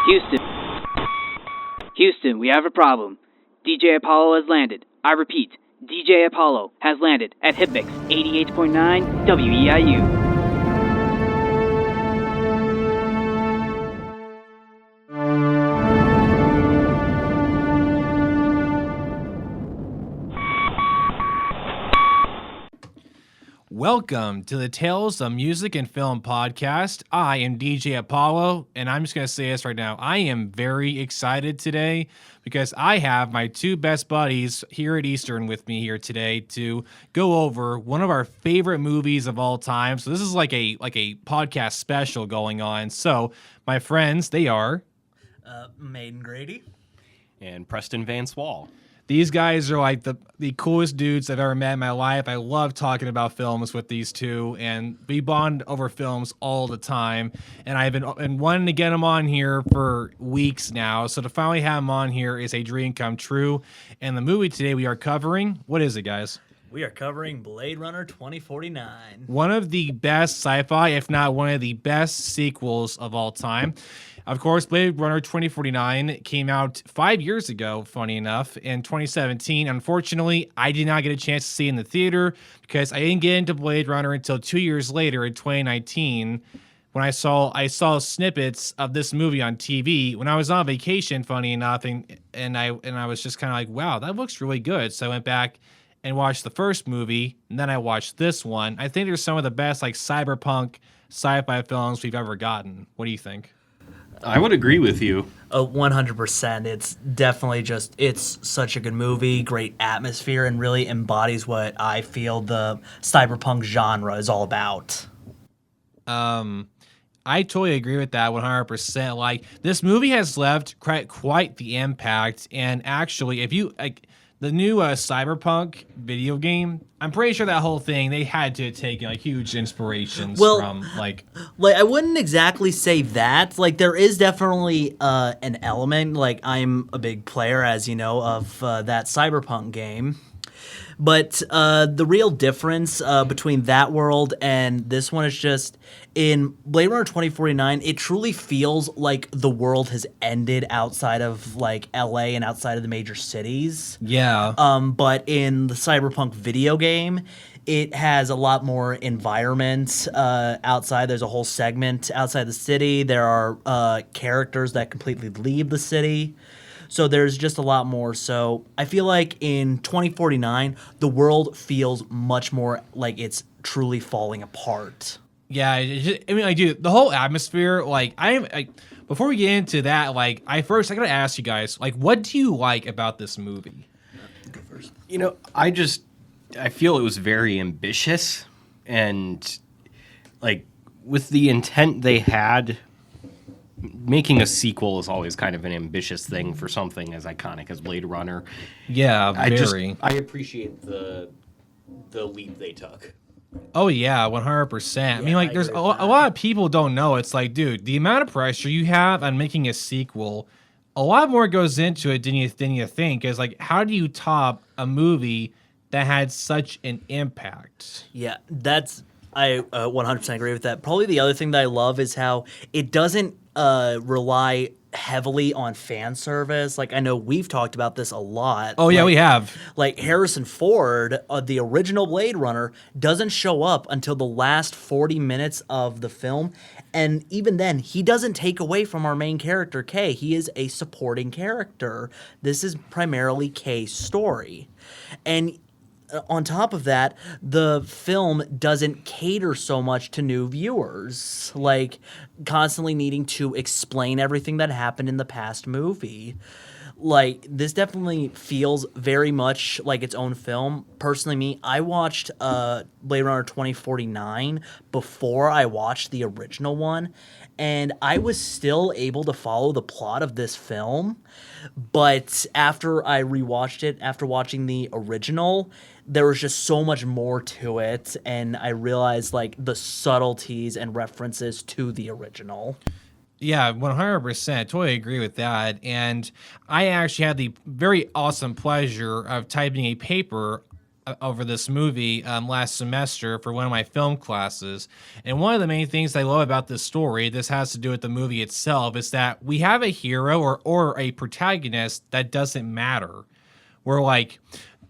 Houston. Houston, we have a problem. DJ Apollo has landed. I repeat, DJ Apollo has landed at Hipmix 88.9 WEIU. Welcome to the Tales of Music and Film podcast. I am DJ Apollo, and I'm just going to say this right now. I am very excited today because I have my two best buddies here at Eastern with me here today to go over one of our favorite movies of all time. So this is like a podcast special going on. So my friends, they are Aiden Grady and Preston Van Swall. These guys are like the coolest dudes I've ever met in my life. I love talking about films with these two, and we bond over films all the time. And I've been wanting to get them on here for weeks now. So to finally have them on here is a dream come true. And the movie today we are covering, what is it, guys? We are covering Blade Runner 2049. One of the best sci-fi, if not one of the best sequels of all time. Of course, Blade Runner 2049 came out 5 years ago, funny enough, in 2017. Unfortunately, I did not get a chance to see it in the theater because I didn't get into Blade Runner until 2 years later in 2019 when I saw snippets of this movie on TV when I was on vacation, funny enough, and I was just kind of like, wow, that looks really good. So I went back and watched the first movie, and then I watched this one. I think they're some of the best like cyberpunk sci-fi films we've ever gotten. What do you think? I would agree with you. 100%. It's definitely it's such a good movie, great atmosphere, and really embodies what I feel the cyberpunk genre is all about. I totally agree with that 100%. Like, this movie has left quite the impact, and actually, if you like the new Cyberpunk video game, I'm pretty sure that whole thing, they had to have taken like huge inspirations from like I wouldn't exactly say that. Like, there is definitely an element. Like, I'm a big player, as you know, of that Cyberpunk game. But the real difference between that world and this one is just in Blade Runner 2049, it truly feels like the world has ended outside of like LA and outside of the major cities. Yeah. But in the Cyberpunk video game, it has a lot more environment outside. There's a whole segment outside the city. There are characters that completely leave the city. So there's just a lot more. So I feel like in 2049, the world feels much more like it's truly falling apart. Yeah, dude, the whole atmosphere, like, before we get into that, like, I gotta ask you guys, like, what do you like about this movie? Go first. You know, I feel it was very ambitious, and, like, with the intent they had, making a sequel is always kind of an ambitious thing for something as iconic as Blade Runner. Yeah, very. I appreciate the leap they took. Oh, yeah, 100%. I mean, like, there's a lot of people don't know. It's like, dude, the amount of pressure you have on making a sequel, a lot more goes into it than you think. Is like, how do you top a movie that had such an impact? Yeah, I 100% agree with that. Probably the other thing that I love is how it doesn't rely heavily on fan service. Like, I know we've talked about this a lot. Oh, yeah, we have. Like, Harrison Ford, the original Blade Runner, doesn't show up until the last 40 minutes of the film. And even then, he doesn't take away from our main character, Kay. He is a supporting character. This is primarily Kay's story. And on top of that, the film doesn't cater so much to new viewers, like constantly needing to explain everything that happened in the past movie. Like, this definitely feels very much like its own film. Personally, I watched Blade Runner 2049 before I watched the original one, and I was still able to follow the plot of this film. But after I rewatched it, after watching the original, there was just so much more to it, and I realized like the subtleties and references to the original. Yeah, 100%. Totally agree with that. And I actually had the very awesome pleasure of typing a paper over this movie last semester for one of my film classes. And one of the main things I love about this story, this has to do with the movie itself, is that we have a hero or a protagonist that doesn't matter. We're like,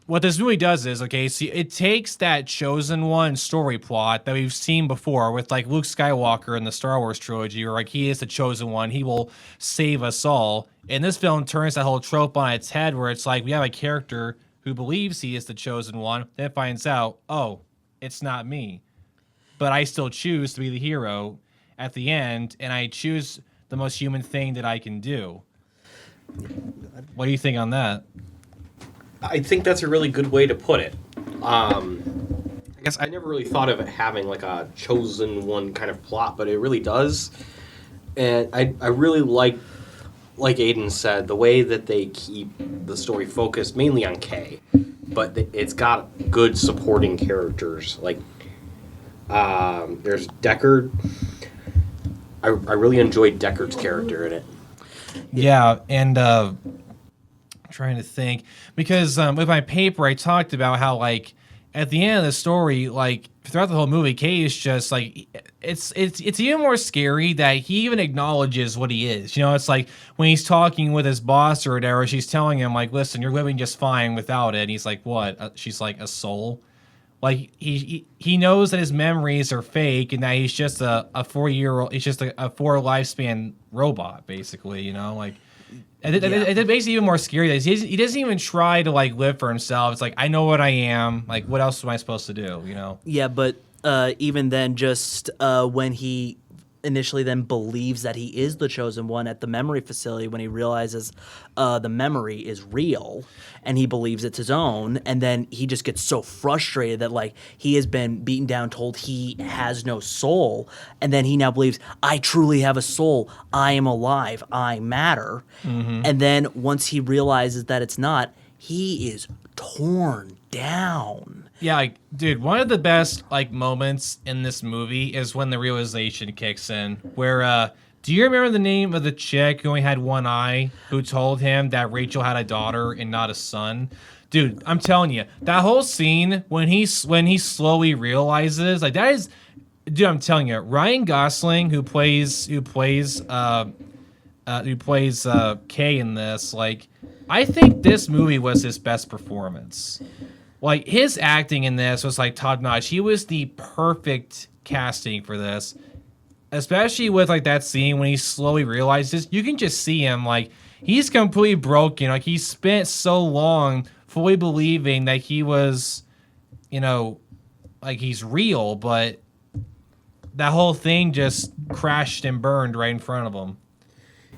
what this movie does is, okay, see, it takes that chosen one story plot that we've seen before with like Luke Skywalker in the Star Wars trilogy, where like he is the chosen one, he will save us all. And this film turns that whole trope on its head, where it's like we have a character who believes he is the chosen one, then finds out, oh, it's not me. But I still choose to be the hero at the end, and I choose the most human thing that I can do. What do you think on that? I think that's a really good way to put it. I guess I never really thought of it having like a chosen one kind of plot, but it really does. And I really like Aiden said, the way that they keep the story focused mainly on Kay, but it's got good supporting characters. Like, there's Deckard. I really enjoyed Deckard's character in it. Yeah, and trying to think, because with my paper I talked about how like at the end of the story, like throughout the whole movie, Kay is just like it's even more scary that he even acknowledges what he is. You know, it's like when he's talking with his boss or whatever, she's telling him like, listen, you're living just fine without it. And he's like, what? She's like, a soul? Like he knows that his memories are fake and that he's just a 4-year-old, he's just a 4 lifespan robot, basically, you know, like. And it makes it even more scary that he doesn't even try to like live for himself. It's like, I know what I am. Like, what else am I supposed to do? You know? Yeah, but even then, just when he initially then believes that he is the chosen one at the memory facility, when he realizes the memory is real and he believes it's his own, and then he just gets so frustrated that like he has been beaten down, told he has no soul, and then he now believes, I truly have a soul, I am alive, I matter. And then once he realizes that it's not, he is torn down. Yeah, like, dude, one of the best like moments in this movie is when the realization kicks in. Where, do you remember the name of the chick who only had one eye, who told him that Rachel had a daughter and not a son? Dude, I'm telling you, that whole scene when he slowly realizes, like, that is, dude, I'm telling you, Ryan Gosling, who plays Kay in this, like, I think this movie was his best performance. Like, his acting in this was like top notch. He was the perfect casting for this, especially with like that scene when he slowly realizes. You can just see him, like, he's completely broken. Like, he spent so long fully believing that he was, you know, like he's real, but that whole thing just crashed and burned right in front of him.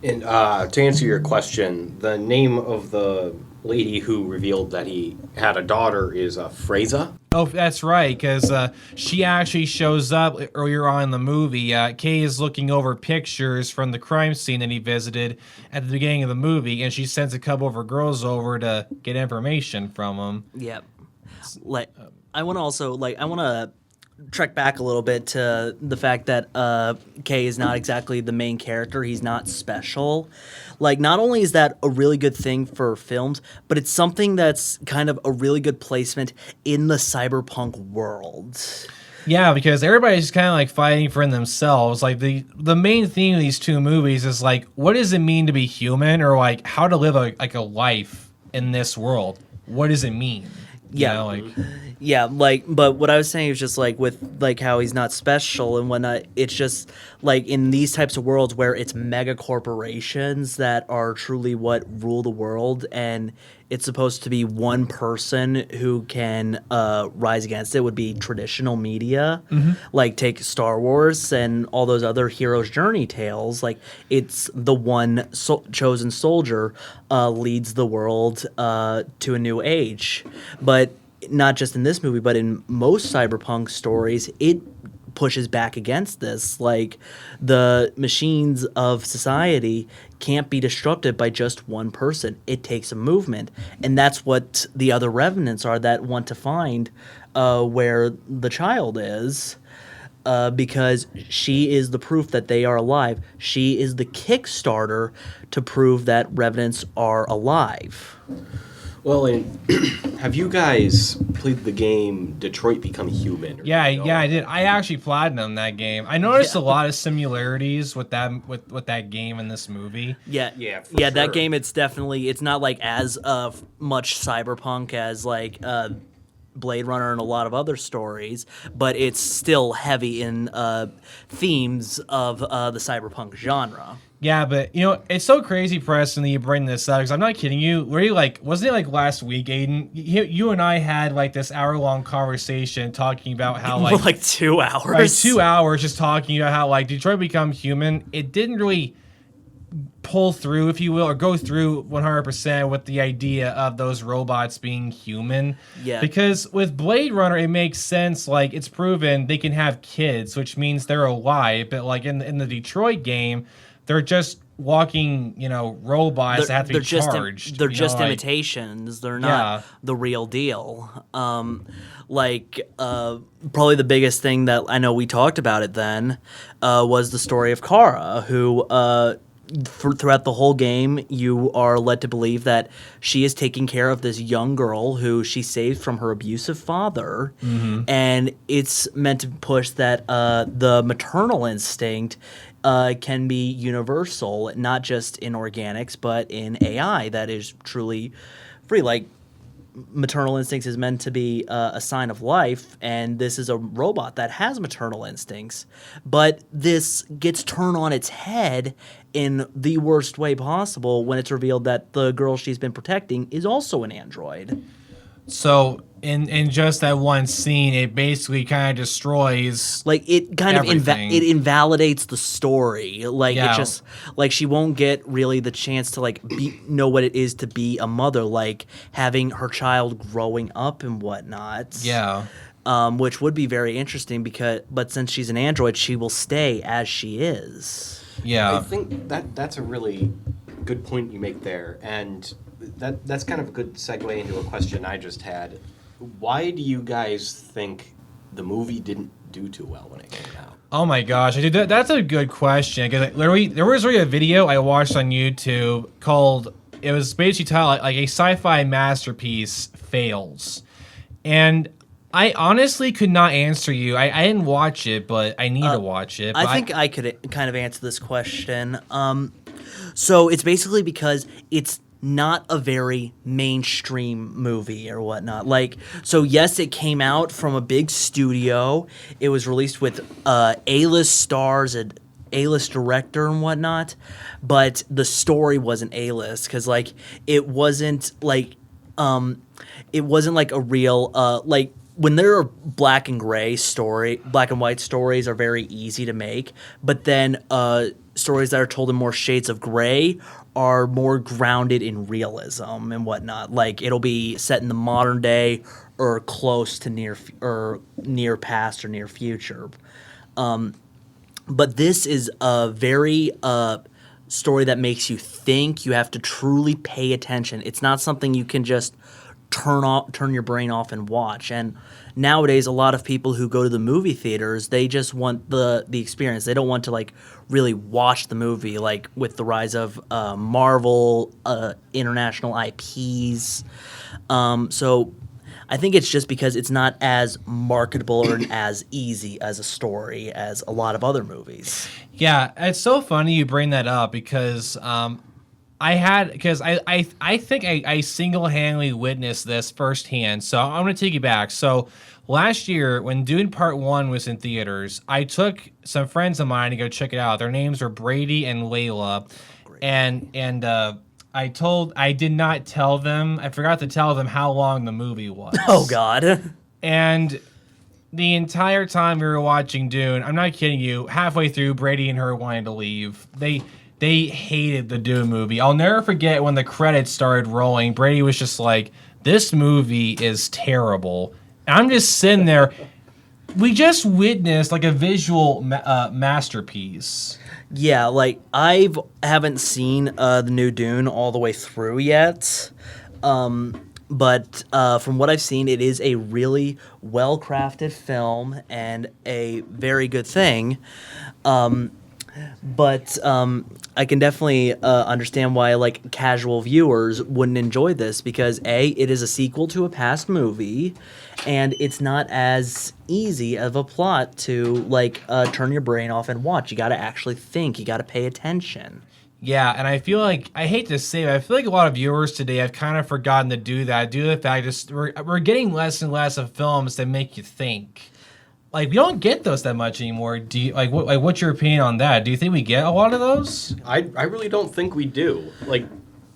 And to answer your question, the name of the lady who revealed that he had a daughter is Freza. Oh, that's right, because she actually shows up earlier on in the movie. Kay is looking over pictures from the crime scene that he visited at the beginning of the movie, and she sends a couple of her girls over to get information from him. Yep. Like, I want to trek back a little bit to the fact that Kay is not exactly the main character. He's not special. Like, not only is that a really good thing for films, but it's something that's kind of a really good placement in the cyberpunk world. Yeah, because everybody's kind of like fighting for themselves. Like, the main theme of these two movies is like, what does it mean to be human, or like how to live a life in this world? What does it mean? You know, like. Yeah, like, but what I was saying is just like with like how he's not special and whatnot. It's just like in these types of worlds where it's mega corporations that are truly what rule the world, and it's supposed to be one person who can rise against it, would be traditional media. Like, take Star Wars and all those other hero's journey tales. Like, it's the one chosen soldier leads the world to a new age. But not just in this movie, but in most cyberpunk stories, it pushes back against this. Like, the machines of society can't be disrupted by just one person. It takes a movement. And that's what the other revenants are that want to find where the child is, because she is the proof that they are alive. She is the Kickstarter to prove that revenants are alive. Well, and have you guys played the game Detroit Become Human? Yeah, I did. I actually platinumed that game. I noticed a lot of similarities with that game and this movie. Yeah, for that sure. game. It's not like as much cyberpunk as like Blade Runner and a lot of other stories, but it's still heavy in themes of the cyberpunk genre. Yeah, but it's so crazy, Preston, that you bring this up because I'm not kidding you. Were you wasn't it like last week, Aiden? You and I had like this hour-long conversation talking about how like 2 hours, like 2 hours, just talking about how like Detroit Become Human. It didn't really pull through, if you will, or go through 100% with the idea of those robots being human. Yeah. Because with Blade Runner, it makes sense. Like it's proven they can have kids, which means they're alive. But like in the Detroit game, they're just walking, robots that have to be charged. They're just imitations. They're not the real deal. Probably the biggest thing that I know we talked about it then was the story of Kara, who throughout the whole game, you are led to believe that she is taking care of this young girl who she saved from her abusive father. Mm-hmm. And it's meant to push that the maternal instinct can be universal, not just in organics, but in AI that is truly free. Like, maternal instincts is meant to be a sign of life, and this is a robot that has maternal instincts. But this gets turned on its head in the worst way possible when it's revealed that the girl she's been protecting is also an android. So in just that one scene, it basically kind of destroys. Like it kind everything. of it invalidates the story. Like Yeah. it just like she won't get really the chance to like know what it is to be a mother, like having her child growing up and whatnot. Yeah. Which would be very interesting but since she's an android, she will stay as she is. Yeah. I think that's a really good point you make there, and that's kind of a good segue into a question I just had. Why do you guys think the movie didn't do too well when it came out? Oh my gosh, dude, that's a good question. Because literally, there was a video I watched on YouTube called. It was basically titled like a sci-fi masterpiece fails, and I honestly could not answer you. I didn't watch it, but I need to watch it. I think I could kind of answer this question. So it's basically because it's not a very mainstream movie or whatnot. Like, so yes, it came out from a big studio. It was released with A-list stars and A-list director and whatnot, but the story wasn't A-list because like it wasn't like a real like. When there are black and white stories are very easy to make, but then stories that are told in more shades of gray are more grounded in realism and whatnot. Like it'll be set in the modern day or close to near past or near future. But this is a very story that makes you think. You have to truly pay attention. It's not something you can just turn your brain off and watch. And nowadays, a lot of people who go to the movie theaters, they just want the experience. They don't want to like really watch the movie. Like with the rise of Marvel, international IPs. So I think it's just because it's not as marketable or as easy as a story as a lot of other movies. Yeah, it's so funny you bring that up because I think I single-handedly witnessed this firsthand. So I'm going to take you back. So last year, when Dune Part 1 was in theaters, I took some friends of mine to go check it out. Their names were Brady and Layla. Great. And I did not tell them, I forgot to tell them how long the movie was. Oh, God. And the entire time we were watching Dune, I'm not kidding you, halfway through, Brady and her wanted to leave. They hated the Dune movie. I'll never forget when the credits started rolling. Brady was just like, this movie is terrible. And I'm just sitting there. We just witnessed like a visual masterpiece. Yeah, like I haven't seen the new Dune all the way through yet. But from what I've seen, it is a really well-crafted film and a very good thing. But I can definitely understand why like casual viewers wouldn't enjoy this because it is a sequel to a past movie, and it's not as easy of a plot to like turn your brain off and watch. You got to actually think. You got to pay attention. Yeah, and I feel like, I hate to say it, I feel like a lot of viewers today have kind of forgotten to do that due to the fact just we're getting less and less of films that make you think. Like, we don't get those that much anymore. Do you what's your opinion on that? Do you think we get a lot of those? I really don't think we do. Like,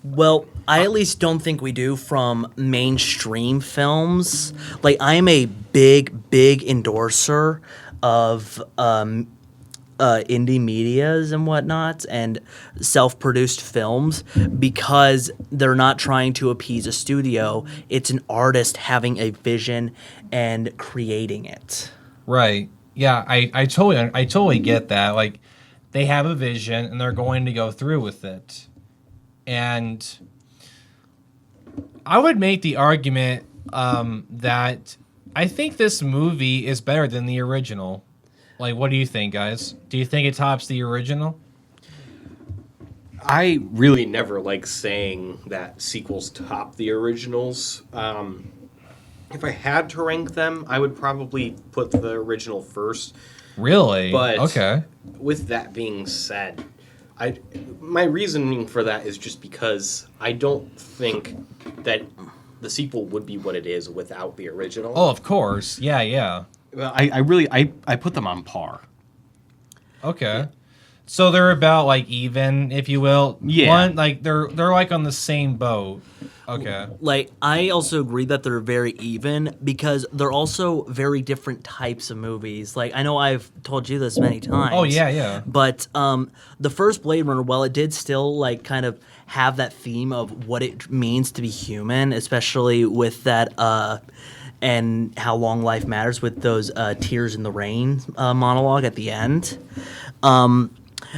Well, I at least don't think we do from mainstream films. Like, I'm a big endorser of indie medias and whatnot and self-produced films because they're not trying to appease a studio. It's an artist having a vision and creating it. Right. Yeah, I totally get that. Like, they have a vision and they're going to go through with it. And I would make the argument that I think this movie is better than the original. Like, what do you think, guys? Do you think it tops the original? I really never like saying that sequels top the originals. If I had to rank them, I would probably put the original first. Really? But okay. With that being said, my reasoning for that is just because I don't think that the sequel would be what it is without the original. Oh, of course. Yeah, yeah. Well, I put them on par. Okay. So they're about like even, if you will. Yeah. One, like they're like on the same boat. Okay. Like, I also agree that they're very even because they're also very different types of movies. Like, I know I've told you this many times. Oh, yeah, yeah. But the first Blade Runner, while it did still, like, kind of have that theme of what it means to be human, especially with that, and how long life matters with those Tears in the Rain monologue at the end.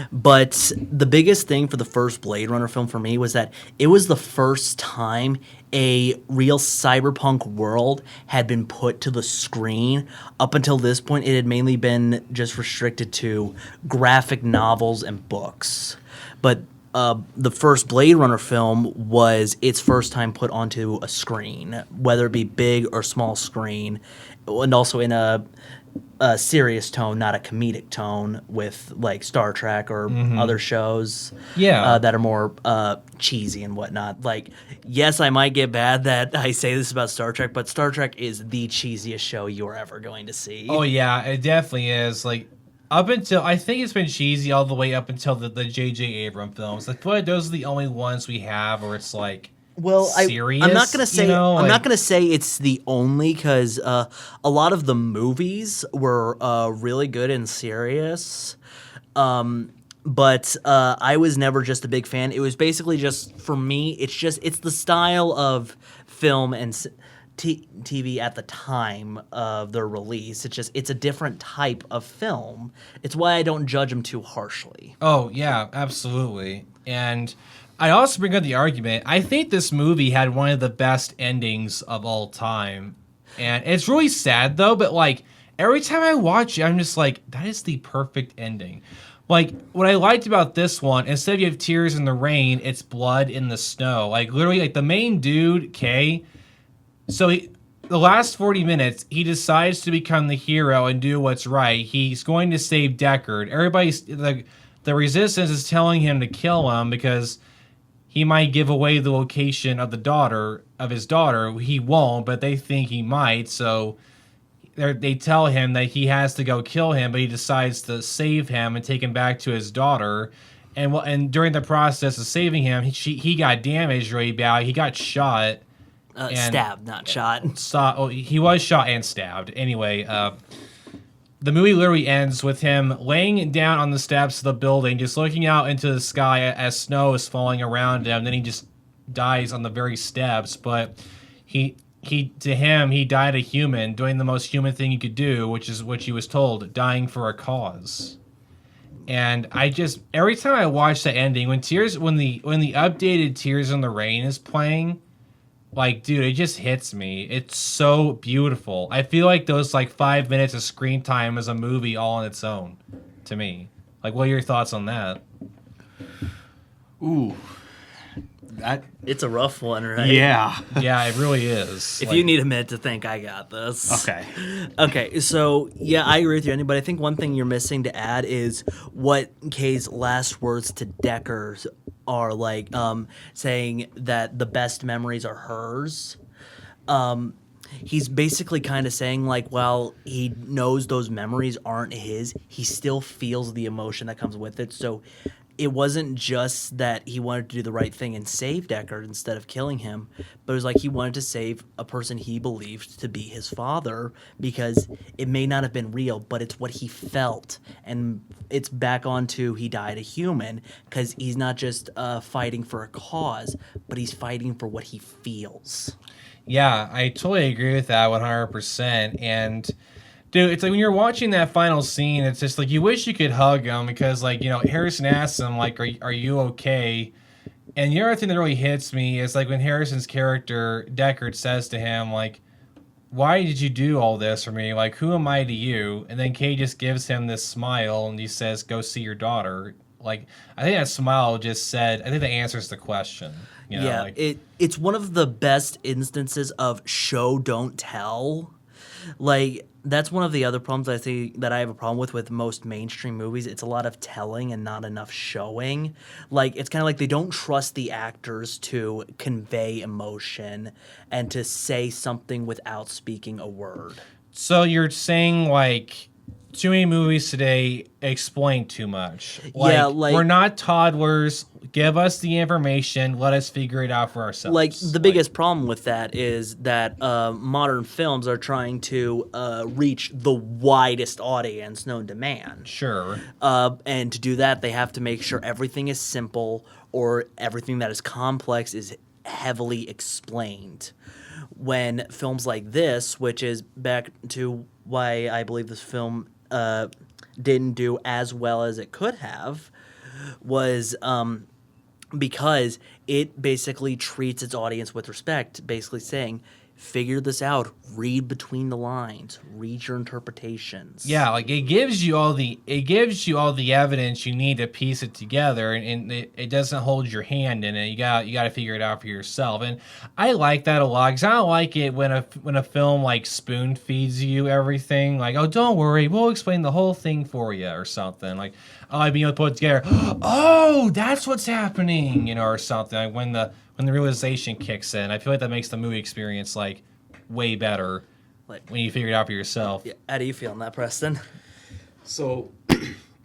But the biggest thing for the first Blade Runner film for me was that it was the first time a real cyberpunk world had been put to the screen. Up until this point, it had mainly been just restricted to graphic novels and books. But the first Blade Runner film was its first time put onto a screen, whether it be big or small screen, and also in a serious tone, not a comedic tone, with like Star Trek or other shows that are more cheesy and whatnot. Like, yes, I might get bad that I say this about Star Trek, but Star Trek is the cheesiest show you're ever going to see. Oh, yeah, it definitely is. Like, up until, I think it's been cheesy all the way up until the J.J. Abrams films. I feel like those are the only ones we have where it's like, serious, I'm not gonna say I'm not gonna say it's the only because a lot of the movies were really good and serious, but I was never just a big fan. It was basically just for me. It's the style of film and TV at the time of their release. It's a different type of film. It's why I don't judge them too harshly. Oh, yeah, absolutely. And I also bring up the argument, I think this movie had one of the best endings of all time. And it's really sad, though, but, like, every time I watch it, I'm just like, that is the perfect ending. Like, what I liked about this one, instead of you have tears in the rain, it's blood in the snow. Like, literally, like, the main dude, Kay, so the last 40 minutes, he decides to become the hero and do what's right. He's going to save Deckard. Everybody's, the Resistance is telling him to kill him because he might give away the location of his daughter. He won't, but they think he might. So they tell him that he has to go kill him, but he decides to save him and take him back to his daughter. And during the process of saving him, he got damaged really bad. He got shot. Stabbed, not shot. He was shot and stabbed. Anyway, the movie literally ends with him laying down on the steps of the building, just looking out into the sky as snow is falling around him. Then he just dies on the very steps. But he died a human, doing the most human thing he could do, which is what he was told, dying for a cause. And every time I watch the ending, when the updated Tears in the Rain is playing, like, dude, it just hits me. It's so beautiful. I feel like those, like, 5 minutes of screen time is a movie all on its own, to me. Like, what are your thoughts on that? Ooh, that It's a rough one, right? yeah. Yeah, it really is. If you need a minute to think, I got this. Okay. Okay, so yeah, I agree with you, Andy, but I think one thing you're missing to add is what Kay's last words to Deckard are like, saying that the best memories are hers. He's basically kind of saying like, while he knows those memories aren't his, he still feels the emotion that comes with it. So it wasn't just that he wanted to do the right thing and save Deckard instead of killing him, but it was like he wanted to save a person he believed to be his father because it may not have been real, but it's what he felt. And it's back onto he died a human because he's not just fighting for a cause, but he's fighting for what he feels. Yeah, I totally agree with that 100%. And dude, it's like when you're watching that final scene, it's just like you wish you could hug him because, like, you know, Harrison asks him, like, are you okay? And the other thing that really hits me is like when Harrison's character, Deckard, says to him, like, why did you do all this for me? Like, who am I to you? And then Kay just gives him this smile and he says, go see your daughter. Like, I think that smile just said, I think that answers the question. You know, Yeah, like, it's one of the best instances of show don't tell. Like that's one of the other problems I think that I have a problem with most mainstream movies. It's a lot of telling and not enough showing. Like it's kind of like they don't trust the actors to convey emotion and to say something without speaking a word. so you're saying, like, too many movies today explain too much. Yeah, like- we're not toddlers. Give us the information. Let us figure it out for ourselves. Like the biggest problem with that is that modern films are trying to reach the widest audience known to man. Sure. And to do that, they have to make sure everything is simple or everything that is complex is heavily explained. When films like this, which is back to why I believe this film didn't do as well as it could have, was because it basically treats its audience with respect, basically saying, figure this out, read between the lines, read your interpretations. Yeah, like it gives you all the evidence you need to piece it together, and it doesn't hold your hand in it. You got to figure it out for yourself, and I like that a lot because I don't like it when a film like spoon feeds you everything. Like, oh, don't worry, we'll explain the whole thing for you or something. Like, oh, I've been able to put it together. Oh, that's what's happening, you know, or something. Like when the realization kicks in, I feel like that makes the movie experience like way better. Like, when you figure it out for yourself. yeah, how do you feel on that, Preston? So,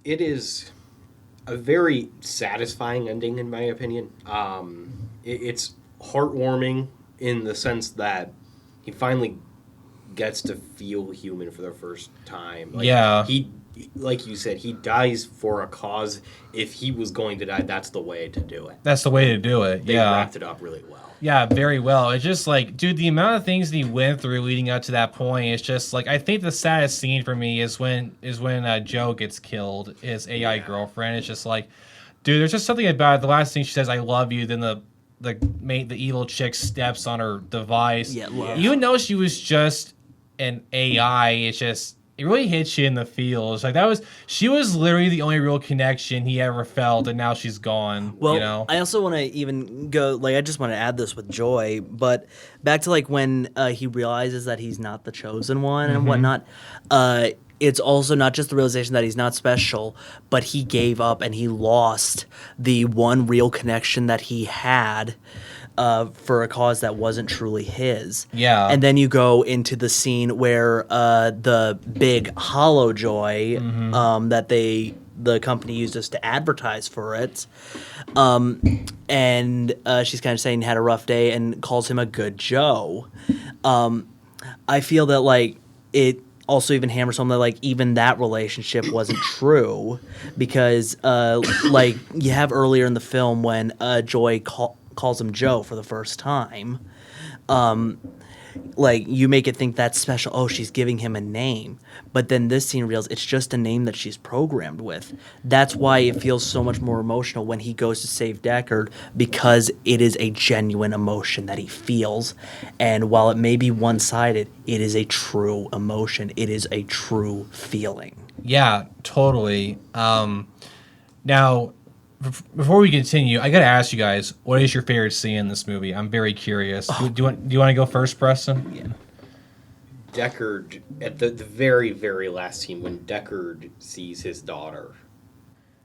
it is a very satisfying ending, in my opinion. It's heartwarming in the sense that he finally gets to feel human for the first time. Like, Yeah. He, like you said, he dies for a cause. If he was going to die, that's the way to do it. That's the way to do it. They Yeah. wrapped it up really well. Yeah, very well. It's just like, dude, the amount of things that he went through leading up to that point is just like, I think the saddest scene for me is when Joe gets killed, his AI girlfriend. It's just like, dude, there's just something about it. The last thing she says, I love you, then the evil chick steps on her device. Yeah, love. Even though she was just an AI, it's just, it really hits you in the feels. Like she was literally the only real connection he ever felt, and now she's gone. Well, you know? I also want to even go, like, I just want to add this with Joy, but back to, like, when he realizes that he's not the chosen one and whatnot, it's also not just the realization that he's not special, but he gave up and he lost the one real connection that he had for a cause that wasn't truly his. Yeah. And then you go into the scene where the big hollow joy that the company used us to advertise for it. And she's kind of saying had a rough day and calls him a good Joe. I feel that, like, it also even hammers home that, like, even that relationship wasn't true because, like, you have earlier in the film when Joy calls him Joe for the first time. Like, you make it think that's special. Oh, she's giving him a name. But then this scene reveals it's just a name that she's programmed with. That's why it feels so much more emotional when he goes to save Deckard, because it is a genuine emotion that he feels. And while it may be one-sided, it is a true emotion. It is a true feeling. Yeah, totally. Now, Before we continue, I gotta ask you guys, what is your favorite scene in this movie? I'm very curious. Do you want to go first, Preston? Yeah. Deckard, at the very, very last scene, when Deckard sees his daughter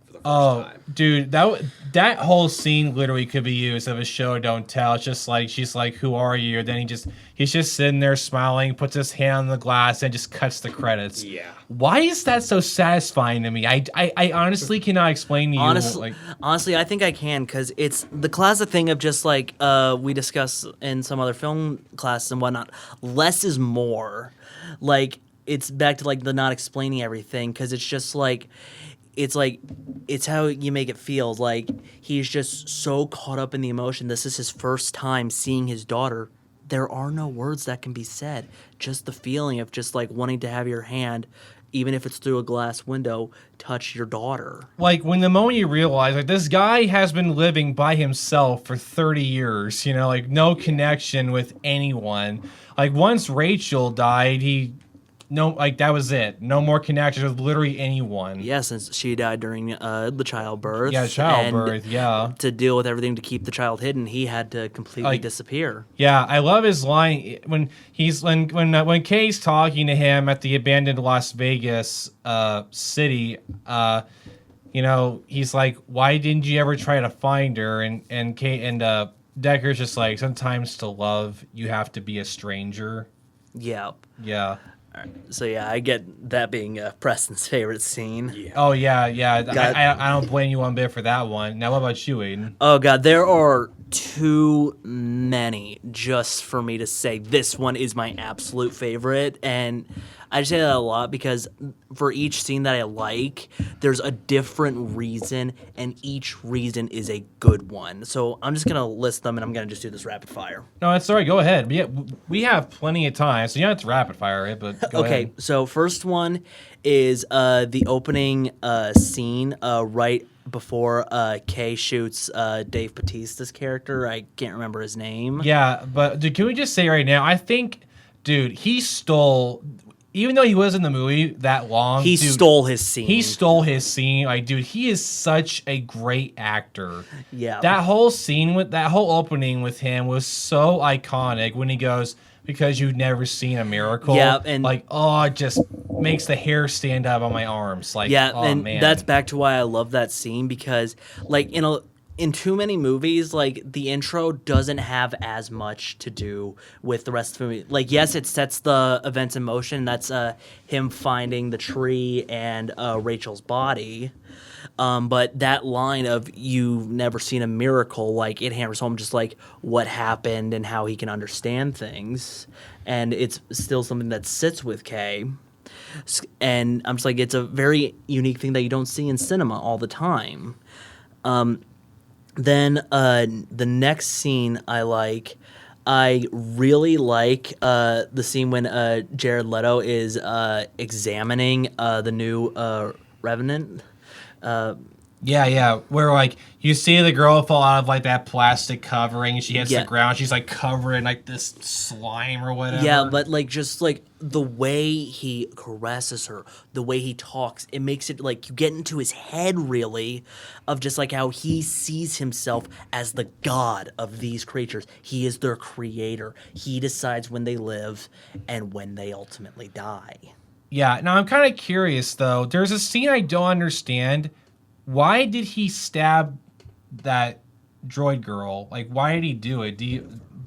for the first time. Dude, that whole scene literally could be used of a show don't tell. It's just like she's like, "Who are you?" And then he's just sitting there smiling, puts his hand on the glass, and just cuts the credits. Yeah. Why is that so satisfying to me? I honestly cannot explain to you. Honestly, I think I can, because it's the classic thing of just like we discuss in some other film classes and whatnot. Less is more. Like, it's back to like the not explaining everything, because it's just like it's how you make it feel. Like, he's just so caught up in the emotion. This is his first time seeing his daughter. There are no words that can be said. Just the feeling of just like wanting to have your hand, even if it's through a glass window, touch your daughter. Like, when the moment you realize, like, this guy has been living by himself for 30 years, you know, like, no connection with anyone. Like, once Rachel died, that was it. No more connection with literally anyone. Yeah, since she died during the childbirth. Yeah, childbirth, yeah. To deal with everything to keep the child hidden, he had to completely disappear. Yeah, I love his line when Kay's talking to him at the abandoned Las Vegas city. You know, he's like, "Why didn't you ever try to find her?" And Kay and Decker's just like, "Sometimes to love, you have to be a stranger." Yeah. Yeah. So yeah, I get that being Preston's favorite scene. Yeah. Oh yeah. I don't blame you one bit for that one. Now, what about you, Aiden? Oh god, there are too many just for me to say this one is my absolute favorite, and I say that a lot because for each scene that I like, there's a different reason, and each reason is a good one. So I'm just gonna list them, and I'm gonna just do this rapid fire. No, it's all right. Go ahead. We have plenty of time, so you don't have to rapid fire it, but go Okay, ahead. so first one is the opening scene right before Kay shoots Dave Bautista's character. I can't remember his name. Yeah, but dude, can we just say right now, I think, dude, he stole... Even though he was in the movie that long, He stole his scene. He stole his scene. Like, dude, he is such a great actor. Yeah. That whole scene with that whole opening with him was so iconic when he goes, "Because you've never seen a miracle." Yeah, and like, it just makes the hair stand up on my arms. Like, yeah, oh, and man. that's back to why I love that scene, because like in too many movies, like the intro doesn't have as much to do with the rest of the movie. Like, yes, it sets the events in motion. That's him finding the tree and Rachel's body. But that line of "you've never seen a miracle," like, it hammers home just like what happened and how he can understand things, and it's still something that sits with Kay. And I'm just like, it's a very unique thing that you don't see in cinema all the time. Then the next scene I really like the scene when Jared Leto is examining the new Revenant. Yeah, where like you see the girl fall out of like that plastic covering, and she hits Yeah. the ground. She's like covered in like this slime or whatever. Yeah, but like just like the way he caresses her, the way he talks, it makes it like you get into his head really, of just like how he sees himself as the god of these creatures. He is their creator. He decides when they live and when they ultimately die. Yeah, now I'm kind of curious though. There's a scene I don't understand. Why did he stab that droid girl? Like, why did he do it? Do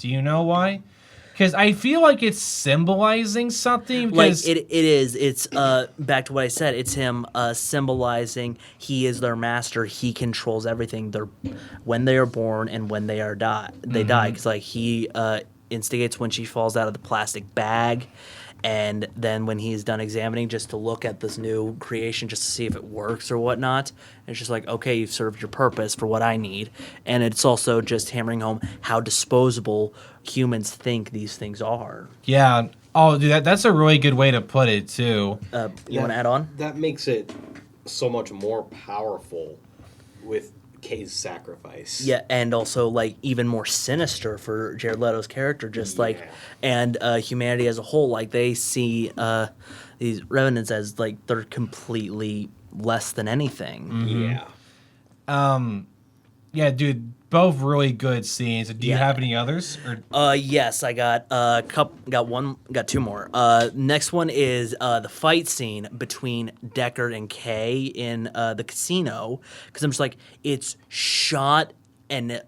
you know why? Because I feel like it's symbolizing something. Because Like it is. It's back to what I said. It's him symbolizing he is their master. He controls everything. They're when they are born and when they are die. They die because like he instigates when she falls out of the plastic bag. And then when he's done examining, just to look at this new creation, just to see if it works or whatnot, and it's just like, okay, you've served your purpose for what I need. And it's also just hammering home how disposable humans think these things are. yeah. Oh, dude, that's a really good way to put it too. You want to add on? That makes it so much more powerful with Kay's sacrifice. Yeah, and also like even more sinister for Jared Leto's character, just like, and humanity as a whole, like they see these revenants as like they're completely less than anything. Yeah. Yeah, dude, both really good scenes. Do you have any others? Or Yes, I got got two more. Next one is the fight scene between Deckard and Kay in the casino, because I'm just like, it's shot and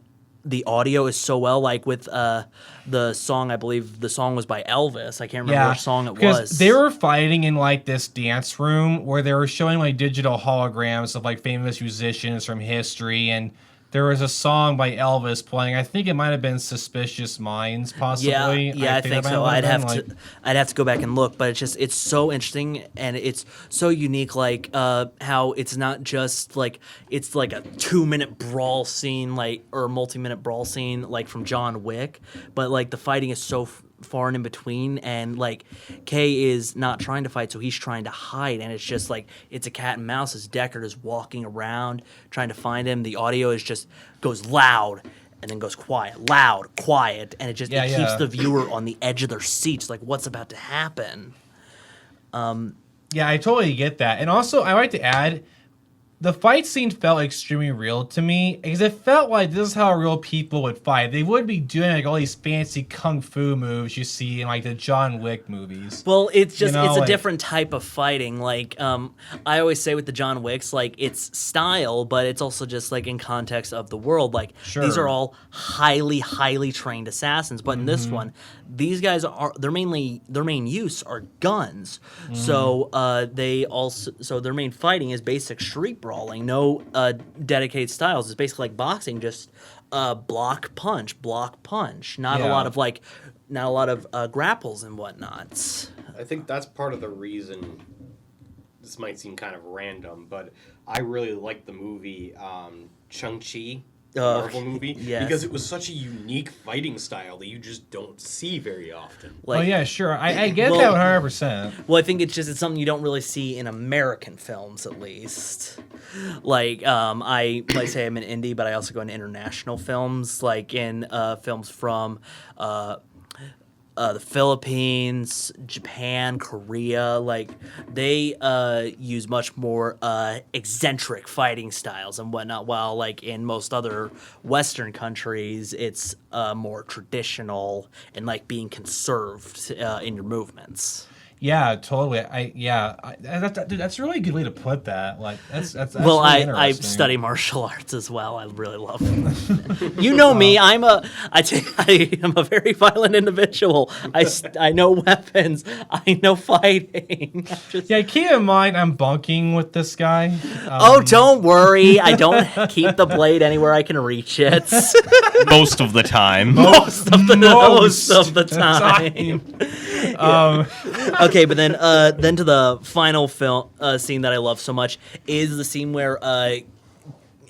the audio is so well, like with the song. I believe the song was by Elvis. I can't remember which song it was. They were fighting in like this dance room where they were showing like digital holograms of like famous musicians from history, and there was a song by Elvis playing. I think it might have been "Suspicious Minds," possibly. Yeah, I think so. I'd have to go back and look, but it's so interesting and it's so unique. Like how it's not just like it's like a 2-minute brawl scene, like or multi-minute brawl scene, like from John Wick, but like the fighting is so far and in between, and like Kay is not trying to fight, so he's trying to hide, and it's just like it's a cat and mouse as Deckard is walking around trying to find him. The audio is just goes loud and then goes quiet, loud, quiet, and it just it keeps the viewer on the edge of their seats, like what's about to happen. Yeah, I totally get that. And also, I like to add, the fight scene felt extremely real to me because it felt like this is how real people would fight. They would be doing like all these fancy kung fu moves you see in like the John Wick movies. Well, it's just it's a like, different type of fighting. Like I always say with the John Wicks, like it's style, but it's also just like in context of the world. Like these are all highly trained assassins, but in this one, these guys are their main use are guns. So their main fighting is basic street brawling, no dedicated styles. It's basically like boxing, just block punch. Not a lot of grapples and whatnot. I think that's part of the reason. This might seem kind of random, but I really liked the movie Shang-Chi, the Marvel movie, because it was such a unique fighting style that you just don't see very often. Like, oh yeah, sure, I get that 100%. Well, I think it's something you don't really see in American films, at least. Like I say I'm an indie, but I also go into international films, like in films from the Philippines, Japan, Korea. Like they use much more eccentric fighting styles and whatnot, while like in most other Western countries, it's more traditional and like being conserved in your movements. Yeah, totally. That's a really good way to put that. Like that's well, really I study martial arts as well. I really love it. You know me. I am a very violent individual. I know weapons. I know fighting. Yeah, keep in mind I'm bunking with this guy. Oh, don't worry. I don't keep the blade anywhere I can reach it. Most of the time. Most of the time. Okay, but then to the final film scene that I love so much is the scene where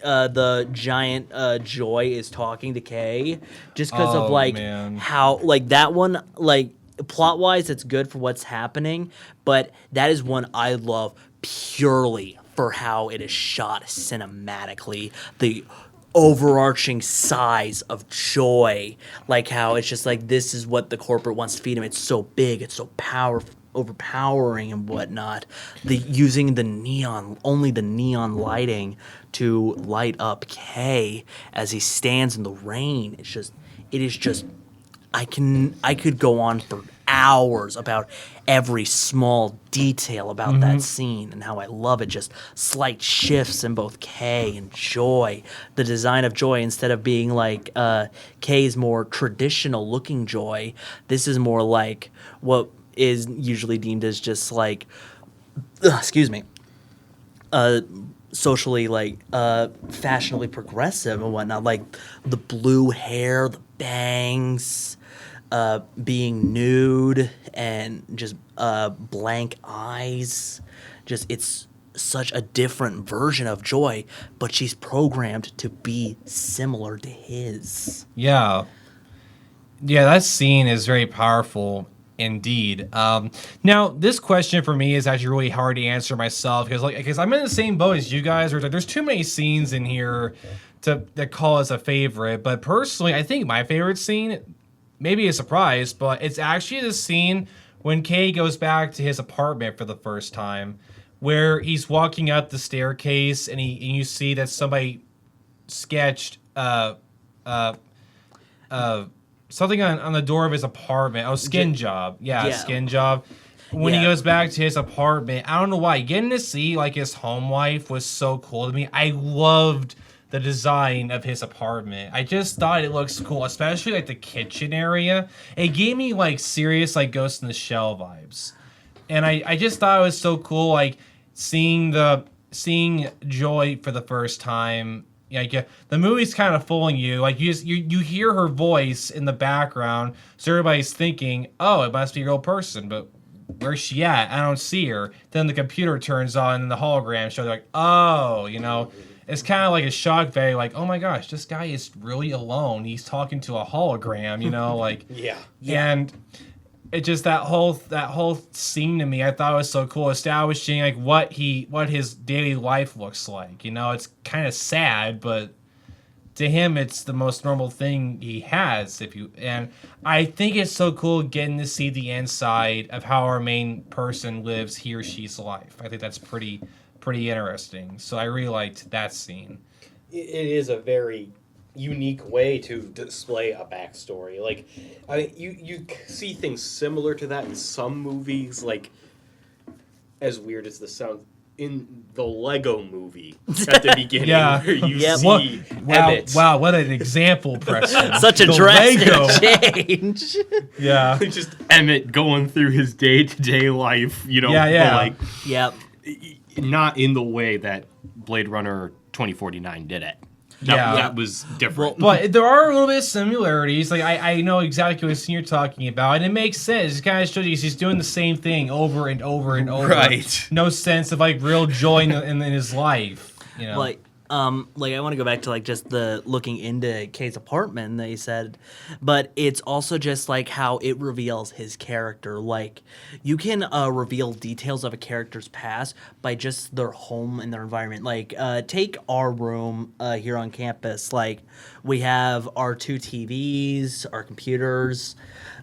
the giant Joy is talking to Kay, just because of like how like that one, like plot wise it's good for what's happening, but that is one I love purely for how it is shot cinematically. The overarching size of Joy, like how it's just like this is what the corporate wants to feed him. It's so big, it's so powerful, overpowering and whatnot. Using the neon lighting to light up Kay as he stands in the rain. It is just I could go on for hours about every small detail about that scene and how I love it. Just slight shifts in both Kay and Joy. The design of Joy, instead of being like Kay's more traditional looking Joy, this is more like what is usually deemed as just like socially like fashionably progressive and whatnot, like the blue hair, the bangs, being nude, and just blank eyes. Just it's such a different version of Joy, but she's programmed to be similar to his. Yeah, that scene is very powerful indeed. Now, this question for me is actually really hard to answer myself because I'm in the same boat as you guys. Where there's too many scenes in here that call as a favorite. But personally, I think my favorite scene, maybe a surprise, but it's actually the scene when Kay goes back to his apartment for the first time, where he's walking up the staircase and you see that somebody sketched something on the door of his apartment. Oh, Skin Job. Yeah, Skin Job. When he goes back to his apartment, I don't know why. Getting to see like his home life was so cool to me. I loved the design of his apartment. I just thought it looks cool, especially like the kitchen area. It gave me like serious like Ghost in the Shell vibes. And I just thought it was so cool, like seeing Joy for the first time. Like the movie's kind of fooling you. Like you hear her voice in the background, so everybody's thinking, "Oh, it must be a real person," but where's she at? I don't see her. Then the computer turns on and the hologram show. They're like, "Oh, it's kind of like a shock value. Like, oh my gosh, this guy is really alone. He's talking to a hologram." Like yeah. And it just that whole scene to me, I thought was so cool, establishing like what his daily life looks like. It's kind of sad, but to him, it's the most normal thing he has. And I think it's so cool getting to see the inside of how our main person lives he or she's life. I think that's pretty interesting. So I really liked that scene. It is a very unique way to display a backstory. Like, you see things similar to that in some movies. Like, as weird as this sounds, in the Lego movie at the beginning, where you see Emmett. Wow, what an example, Preston. Such a drastic change. Yeah. Just Emmett going through his day-to-day life, Yeah. Not in the way that Blade Runner 2049 did it. That was different. But there are a little bit of similarities. Like I know exactly what scene you're talking about, and it makes sense. It kind of shows you he's doing the same thing over and over and over. Right. No sense of like real joy in his life. Like I want to go back to like just the looking into Kay's apartment that you said, but it's also just like how it reveals his character. Like you can reveal details of a character's past by just their home and their environment. Like take our room here on campus. Like we have our 2 TVs, our computers,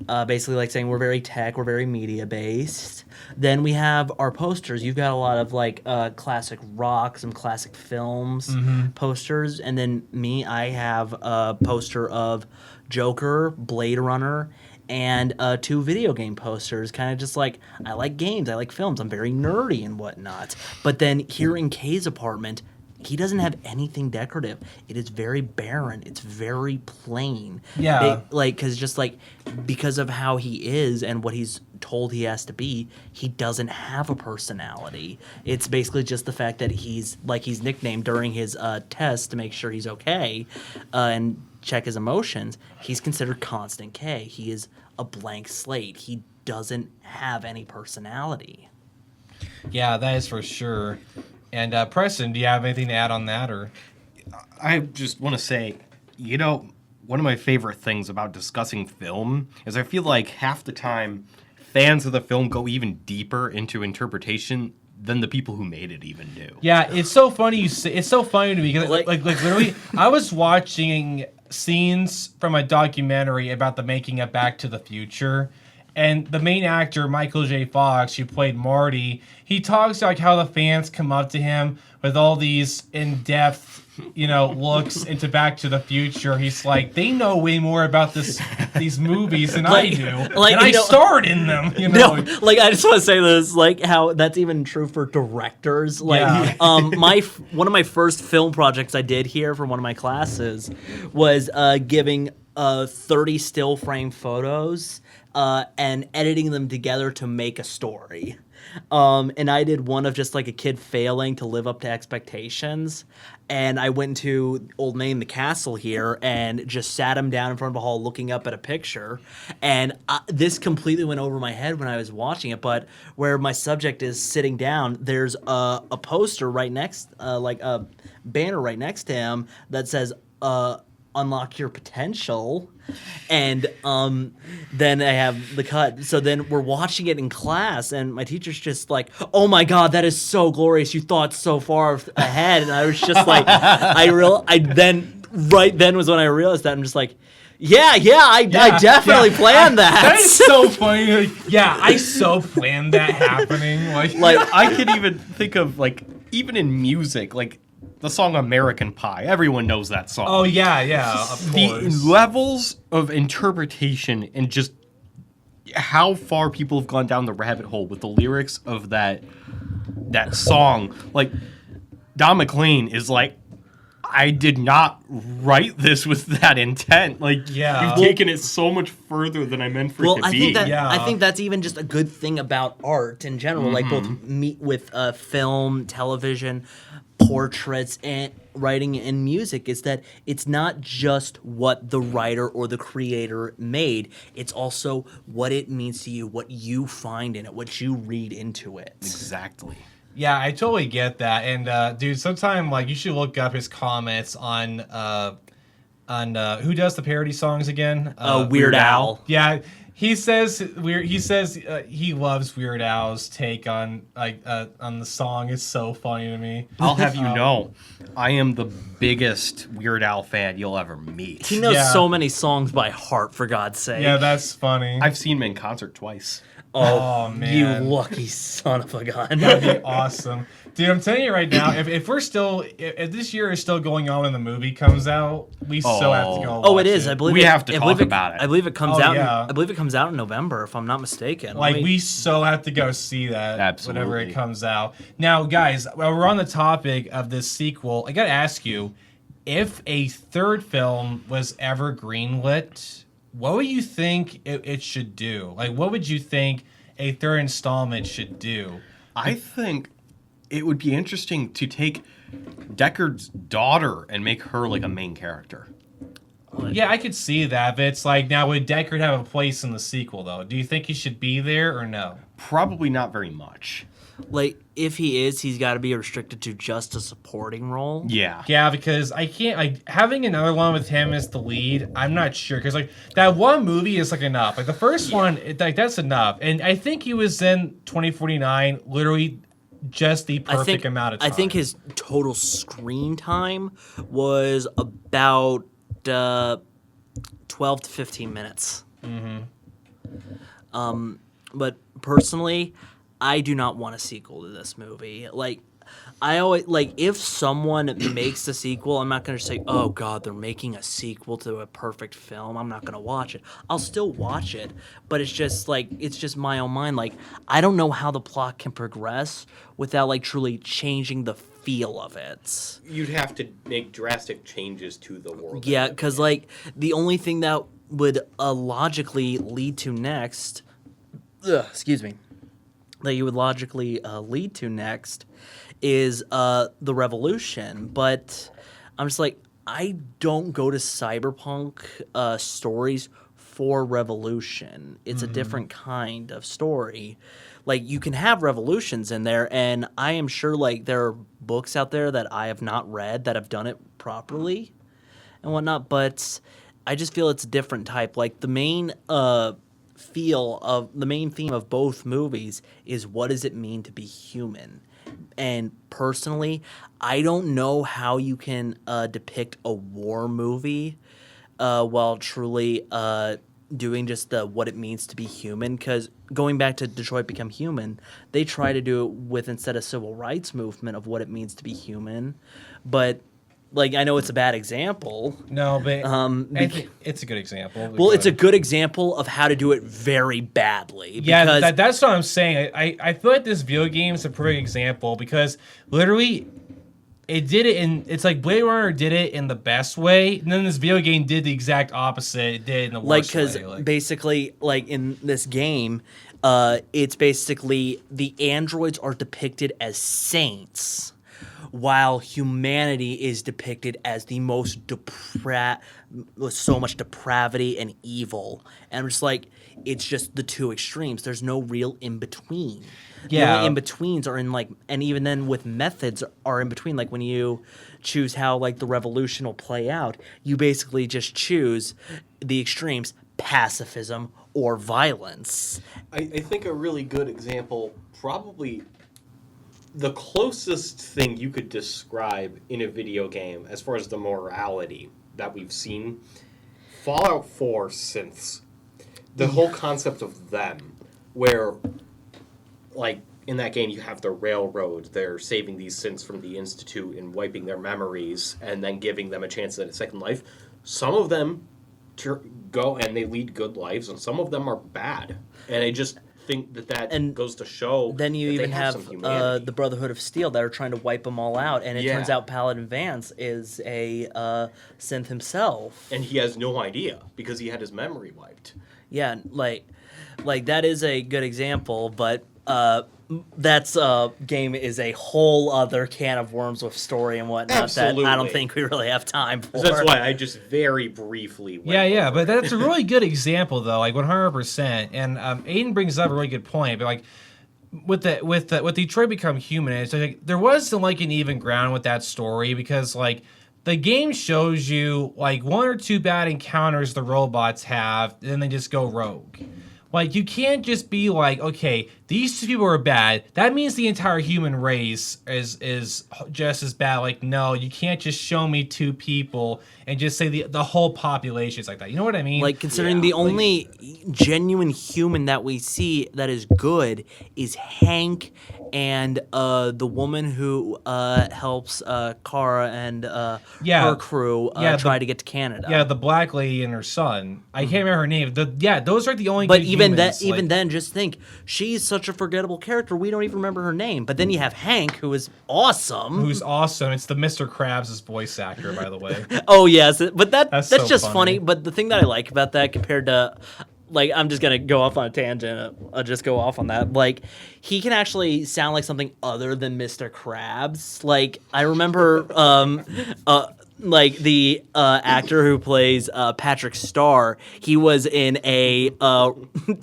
basically like saying we're very tech, we're very media based. Then we have our posters. You've got a lot of like classic rock, some classic films posters. And then me, I have a poster of Joker, Blade Runner, and 2 video game posters. Kind of just like, I like games, I like films, I'm very nerdy and whatnot. But then here in Kay's apartment, he doesn't have anything decorative. It is very barren. It's very plain. Yeah. Because of how he is and what he's told he has to be, he doesn't have a personality. It's basically just the fact that he's nicknamed during his test to make sure he's okay and check his emotions. He's considered Constant K. He is a blank slate. He doesn't have any personality. Yeah, that is for sure. And Preston, do you have anything to add on that, or? I just want to say, one of my favorite things about discussing film is I feel like half the time fans of the film go even deeper into interpretation than the people who made it even do. Yeah, it's so funny. It's so funny to me because like literally, I was watching scenes from a documentary about the making of Back to the Future. And the main actor, Michael J. Fox, who played Marty, he talks like how the fans come up to him with all these in-depth, looks into Back to the Future. He's like, they know way more about these movies than I do, and I starred in them. No, I just want to say this, like how that's even true for directors. Like, one of my first film projects I did here for one of my classes was giving 30 still frame photos. And editing them together to make a story. And I did one of just like a kid failing to live up to expectations. And I went to Old Main, the castle here, and just sat him down in front of a hall looking up at a picture. And this completely went over my head when I was watching it. But where my subject is sitting down, there's a poster right next, like a banner right next to him that says, unlock your potential. And then I have the cut. So then we're watching it in class, and my teacher's just like, oh my God, that is so glorious. You thought so far ahead. And I was just like, right then was when I realized that. I'm just like, I definitely planned that. That is so funny. I so planned that happening. Like I could even think of, like, even in music, like, the song American Pie. Everyone knows that song. Oh yeah, of The course. levels of interpretation and just how far people have gone down the rabbit hole with the lyrics of that song. Like, Don McLean is like, I did not write this with that intent. Like, Yeah. you've taken it so much further than I meant for it to I be. think that Yeah. I think that's even just a good thing about art in general, like both with film, television, portraits, and writing and music, is that it's not just what the writer or the creator made; it's also what it means to you, what you find in it, what you read into it. Exactly. Yeah, I totally get that. And dude, sometime like you should look up his comments on who does the parody songs again? Weird Al. Yeah, he says he loves Weird Al's take on on the song. It's so funny to me. I'll have you know, I am the biggest Weird Al fan you'll ever meet. He knows Yeah. so many songs by heart, for God's sake. Yeah, that's funny. I've seen him in concert twice. Oh, You man. lucky son of a gun. That'd be awesome. Dude, I'm telling you right now, if we're still, if this year is still going on when the movie comes out, we still have to go Oh, watch it is. I believe We it, have to I talk believe about it. I believe it comes Oh, out. yeah. I believe it comes out in November, if I'm not mistaken. Like, Let me- we so have to go see that whenever Absolutely. it comes out. Now, guys, while we're on the topic of this sequel, I gotta ask you, if a third film was ever greenlit, what would you think it should do? Like, what would you think a third installment should do? I think it would be interesting to take Deckard's daughter and make her like a main character. Yeah, I could see that, but it's like, now would Deckard have a place in the sequel, though? Do you think he should be there or no? Probably not very much. like, if he is, he's got to be restricted to just a supporting role. Yeah. Yeah, because I can't, like, having another one with him as the lead, I'm not sure. Because, like, that one movie is, like, enough. Like, the first one, that's enough. And I think he was in 2049, literally just the perfect amount of time. I think his total screen time was about 12 to 15 minutes. But personally, I do not want a sequel to this movie. Like, I always like, if someone makes a sequel, I'm not going to say, "Oh God, they're making a sequel to a perfect film." I'm not going to watch it. I'll still watch it, but it's just like, it's just my own mind. Like, I don't know how the plot can progress without like truly changing the feel of it. You'd have to make drastic changes to the world. Yeah, because like the only thing that would logically lead to next, that you would logically lead to next is the revolution. But I'm just like, I don't go to cyberpunk stories for revolution. It's a different kind of story. Like, you can have revolutions in there, and I am sure like there are books out there that I have not read that have done it properly and whatnot, but I just feel it's a different type. Like, the main theme of both movies is, what does it mean to be human? And personally, I don't know how you can depict a war movie while truly doing just what it means to be human. Because going back to Detroit Become Human, they try to do it with, instead of civil rights movement, of what it means to be human. But like, I know it's a bad example. No, but I bec- think it's a good example. Well, it's a good example of how to do it very badly. Yeah, because that's what I'm saying. I feel like this video game is a perfect example because literally it did it in, it's like Blade Runner did it in the best way, and then this video game did the exact opposite. It did it in the like, worst because way. Like, basically, like in this game, it's basically the androids are depicted as saints, while humanity is depicted as the most with so much depravity and evil. And I'm just like, it's just the two extremes. There's no real in between. The Yeah. only in betweens are in like, and even then with methods are in between. Like, when you choose how like the revolution will play out, you basically just choose the extremes: pacifism or violence. I think a really good example, probably the closest thing you could describe in a video game as far as the morality that we've seen, Fallout 4 synths. The whole concept of them, where, like, in that game, you have the railroad. They're saving these synths from the Institute and wiping their memories and then giving them a chance at a second life. Some of them go and they lead good lives, and some of them are bad. And I just think that And goes to show Then you that even they have have some humanity. the Brotherhood of Steel that are trying to wipe them all out, and it Yeah. turns out Paladin Vance is a synth himself. And he has no idea because he had his memory wiped. Yeah, like that is a good example, but that's game is a whole other can of worms with story and whatnot that I don't Absolutely. think we really have time for. So that's why I just very briefly went Yeah, over but it. that's a really good example, though, like 100%. And Aiden brings up a really good point, but like with Detroit Become Human, it's like there wasn't like an even ground with that story because like the game shows you like one or two bad encounters the robots have, and then they just go rogue. Like, you can't just be like, okay, these two people are bad. That means the entire human race is just as bad. Like, no, you can't just show me two people and just say the whole population is like that. You know what I mean? Like, considering the only genuine human that we see that is good is Hank and the woman who helps Kara and her crew try to get to Canada. Yeah, the black lady and her son. I can't remember her name. Those are the only But good even humans. even then, just think, she's such a forgettable character, we don't even remember her name. But then you have Hank, who is awesome. Who's awesome. It's the Mr. Krabs' voice actor, by the way. Oh, yes. But that's so just funny. funny. But the thing that I like about that compared to... Like, I'm just going to go off on a tangent. I'll just go off on that. Like, he can actually sound like something other than Mr. Krabs. Like, I remember... like the actor who plays Patrick Starr, he was in a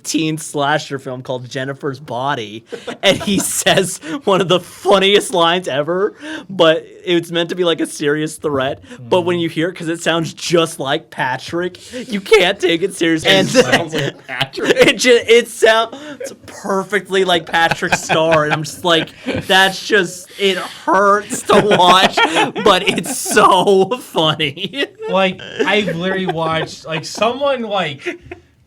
teen slasher film called Jennifer's Body, and he says one of the funniest lines ever, but it's meant to be like a serious threat. But when you hear it, because it sounds just like Patrick, you can't take it seriously. And sounds like Patrick. it sounds perfectly like Patrick Starr, and I'm just like, it hurts to watch, but it's so funny. Like, I've literally watched, like, someone, like,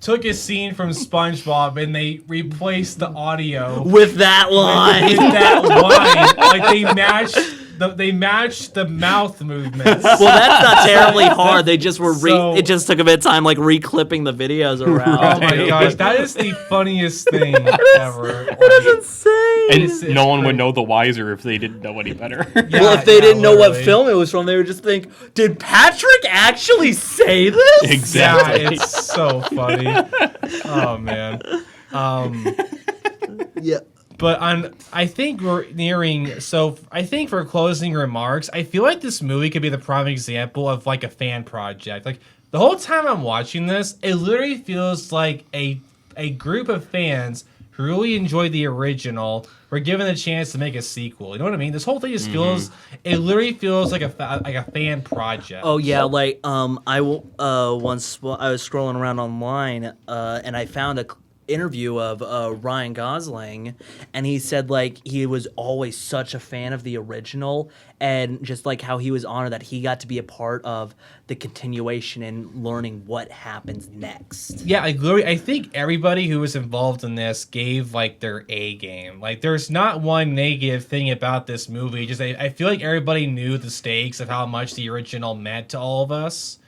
took a scene from SpongeBob and they replaced the audio With that line. with that line. Like, they matched the mouth movements. Well, that's not terribly hard. They just were So- it just took a bit of time, like reclipping the videos around. Oh my gosh, that is the funniest thing ever. Insane. And It's no one would great. know the wiser if they didn't know any better. Well, if they didn't know what film it was from, they would just think, "Did Patrick actually say this?" Yeah, Exactly. it's so funny. Oh man. Yeah. But I think we're nearing. So I think for closing remarks, I feel like this movie could be the prime example of like a fan project. Like the whole time I'm watching this, it literally feels like a group of fans who really enjoyed the original were given the chance to make a sequel. You know what I mean? This whole thing just feels. It literally feels like a fan project. Oh yeah, like once I was scrolling around online and I found a interview of Ryan Gosling, and he said like he was always such a fan of the original, and just like how he was honored that he got to be a part of the continuation and learning what happens next. Yeah, like literally, I think everybody who was involved in this gave like their A game. Like, there's not one negative thing about this movie. Just I feel like everybody knew the stakes of how much the original meant to all of us.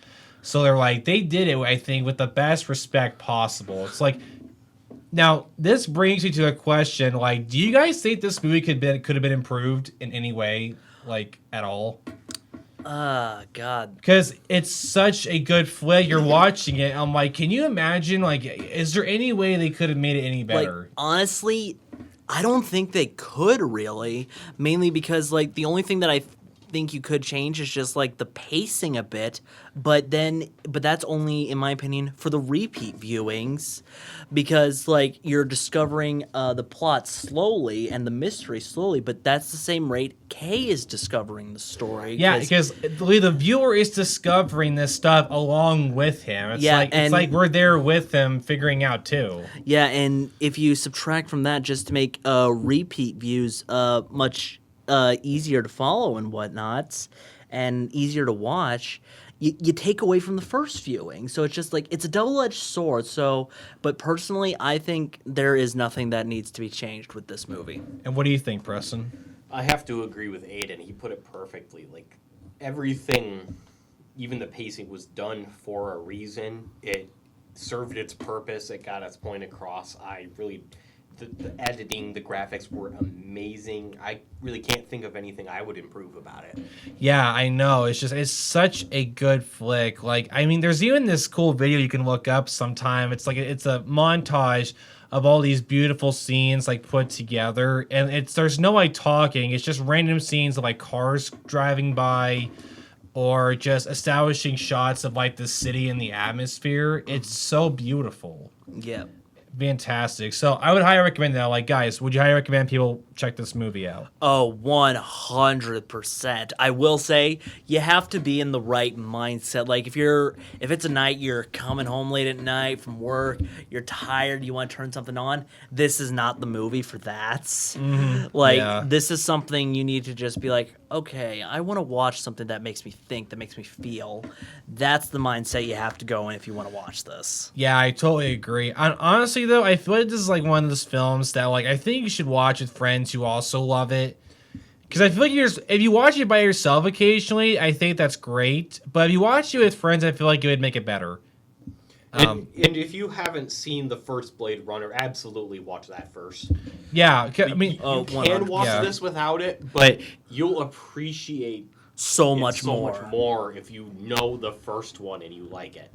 So they're like, they did it, I think, with the best respect possible. It's like, now this brings me to a question. Like, do you guys think this movie could have been improved in any way, like at all? God. Because it's such a good flick. You're watching it. I'm like, can you imagine? Like, is there any way they could have made it any better? Like, honestly, I don't think they could really. Mainly because like the only thing that I think you could change is just like the pacing a bit, but that's only, in my opinion, for the repeat viewings, because like you're discovering the plot slowly and the mystery slowly, but that's the same rate Kay is discovering the story. Yeah, because the viewer is discovering this stuff along with him. It's Yeah, like we're there with him figuring out too. Yeah, and if you subtract from that just to make repeat views much easier to follow and whatnot, and easier to watch, you take away from the first viewing. So it's just like it's a double-edged sword. So, but personally, I think there is nothing that needs to be changed with this movie. And what do you think, Preston? I have to agree with Aiden. He put it perfectly. Like, everything, even the pacing, was done for a reason. It served its purpose. It got its point across. The editing, the graphics were amazing. I really can't think of anything I would improve about it. Yeah, I know. It's such a good flick. Like, I mean, there's even this cool video you can look up sometime. It's a montage of all these beautiful scenes like put together, and there's no like talking. It's just random scenes of like cars driving by, or just establishing shots of like the city and the atmosphere. It's so beautiful. Yeah. Fantastic. So I would highly recommend that. Like, guys, would you highly recommend people check this movie out? Oh, 100%. I will say you have to be in the right mindset. Like if it's a night you're coming home late at night from work, you're tired, you want to turn something on, this is not the movie for that. This is something you need to just be like, okay, I want to watch something that makes me think, that makes me feel. That's the mindset you have to go in if you want to watch this. Yeah, I totally agree. Honestly, though, I feel like this is like one of those films that like I think you should watch with friends who also love it. Because I feel like if you watch it by yourself occasionally, I think that's great. But if you watch it with friends, I feel like it would make it better. And if you haven't seen the first Blade Runner, absolutely watch that first. Yeah, I mean, you can watch this without it, but you'll appreciate so it much more if you know the first one and you like it.